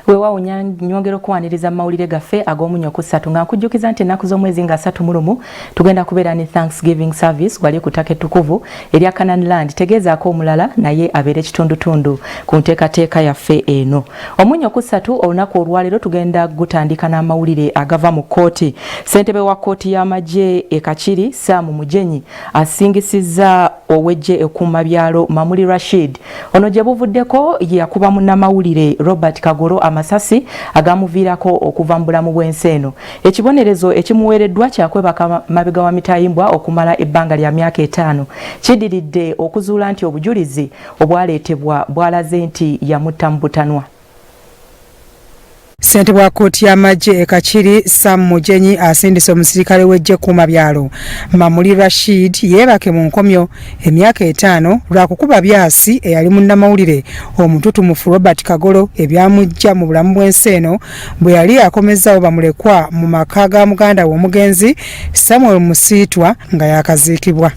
wewa nyongero kwaniriza mawulire gaffe ag'omunyo ku 3 nga nkujjukiza nti ennaku z'omwezi nga 31 tugenda kubeera ne Thanksgiving service wali ku ttaka ettukuvu erya Canaan Land tegeezaako omulala naye abeere ekitundutundu ku nteekateeka yaffe eno. Omunyo ku 3 olunaku olwaleero tugenda gutandika n'amawulire agava mu kkooti. Ssentebe wa kkooti y'amagye e Kakiri Sam Mujenyi asingisizza ow'eggye ekuumabyalo Mamuli Rashid. Ono gye buvuddeko yakuba munnamawulire Robert Kagolo amasasi agamuviirako okuva mu bulamu bw'ensi eno. Ekibonerezo ekimuweereddwa kyakwebaka mabega wa mitayimbwa okumala ebbanga lya myaka 5. Kidiridde okuzuula nti obujulizi obwaleetebwa bwalaze nti yamutta mu butanwa. Ssentebe wa kkooti y'amagye e Kakiri Sam Mujenyi asindise omusirikale w'eggye Kuumabyalo Mamuli Rashid yeebake mu nkomyo emyaka 5 lwa kukuba byasi eyali munnamawulire omututumufu Robert Kagolo ebyamujja mu bulamu bw'ensi eno bwe yali akomezzawo bamulekwa mu maka ga muganda w'omugenzi Samuel Musiitwa nga yakaziikibwa.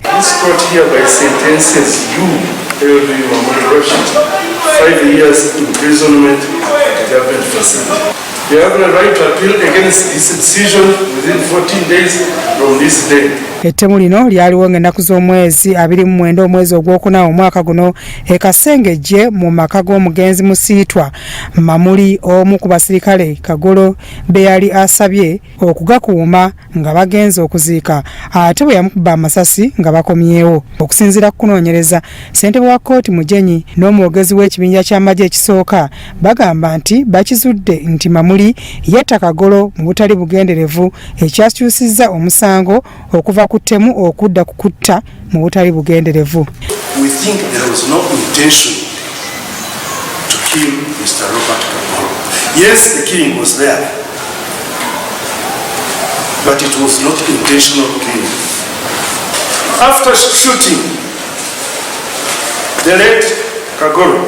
5 years imprisonment at the government facility. You have the right to appeal against this decision within 14 days from this day. Ettemu lino lyaliwo ng'ennaku z'omwezi 29 omwezi ogwokuna omwaka guno e Kasengejje mu maka g'omugenzi Musiitwa Mamuli omu ku basirikale Kagolo be yali asabye okugakuuma nga bagenze okuziika ate bwe yamukuba amasasi nga bakomyewo. Okusinziira ku kunoonyereza, ssentebe wa kkooti Mujenyi n'omwogezi w'ekibinja ky'amagye ekisooka bagamba nti bakizudde nti Mamuli yatta Kagolo mu butali bugenderevu ekyakyusizza omusango okuva ku ttemu okudda ku kutta mu butali bugenderevu. We think there was no intention to kill Mr. Robert Kagolo. Yes, the killing was there, but it was not intentional killing. After shooting the late Kagolo,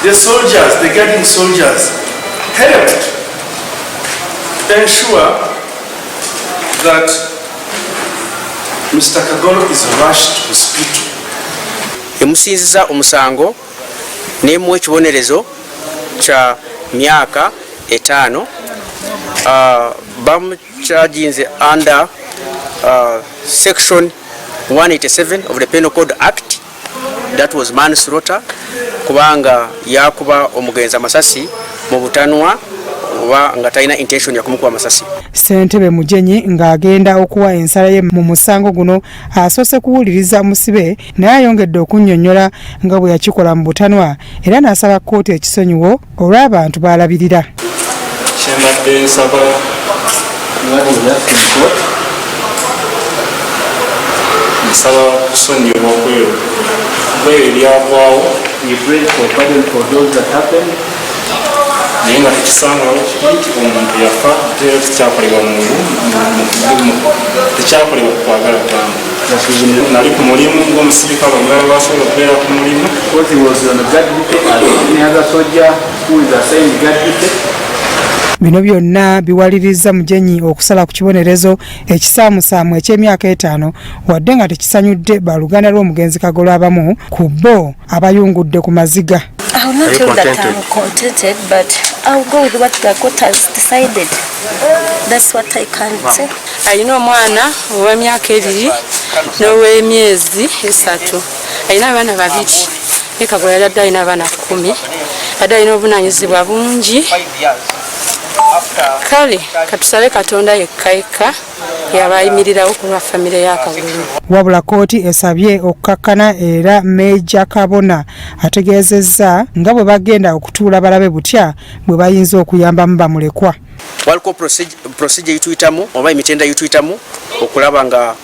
the soldiers, the guarding soldiers, helped ensure that Mr. Kagolo is rushed to hospital. Emusinziza omusango n'emu ekibonerezo kya myaka 5 bamucharginze under section 187 of the Penal Code Act, that was manslaughter, kubanga yakuba omugenzi amasasi mu butanwa nga talina intention ya kumukuba amasasi. Ssentebe Mujenyi ng'agenda okuwa ensala ye mu musango guno asoose kuwuliriza musibe naye ayongedde okunnyonnyola nga bwe yakikola mu butanwa era n'asaba kkooti ekisonyiwo olw'abantu baalabirira. Kyembadde nsaba nsaba kusonyiwa okweyo ebyavaawo naye nga tekisangawo nti omuntu yafa tekyakolebwa tekyakolebwa kwagala kwange. Nali ku mulimu ng'omusirikale omulala lwasobola okubeera ku mulimu. Bino byonna biwaliriza Mujenyi okusala ku kibonerezo ekisaamusaamu eky'emyaka 5 wadde nga tekisanyudde baluganda lw'omugenzi Kagolo abamu ku bo abayungudde ku maziga. I will not tell that I'm contented, but I'll go with what the court has decided. That's what I can say. Alina omwana ow'emyaka 2 n'ow'emyezi 3. Alina abaana 2. Ne Kagolo yali alina abaana 10. Adde alina obuvunaanyizibwa bungi. Kale katusale Katonda yekka yabayimirirawo ku lwa famire ya Kagolo. Wabula kkooti esabye okukakkana era Meja Kabona ategeezezza nga bwe bagenda okutuula balabe butya bwe bayinza okuyambamu bamulekwa. Waliko procedure yituyitamu oba emitenda yituyitamu okulaba nga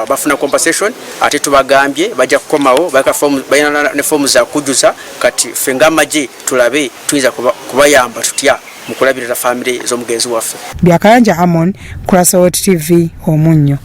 bafuna compensation ate tubagambye bajja kukomawo bayina ne fomu za kujjuza kati ffe ng'amagye tulabe tuyinza kubayamba tutya mu kulabirira famire z'omugenzi waffe. Byakayanja Amon, Kurasawo TV, Omunyo.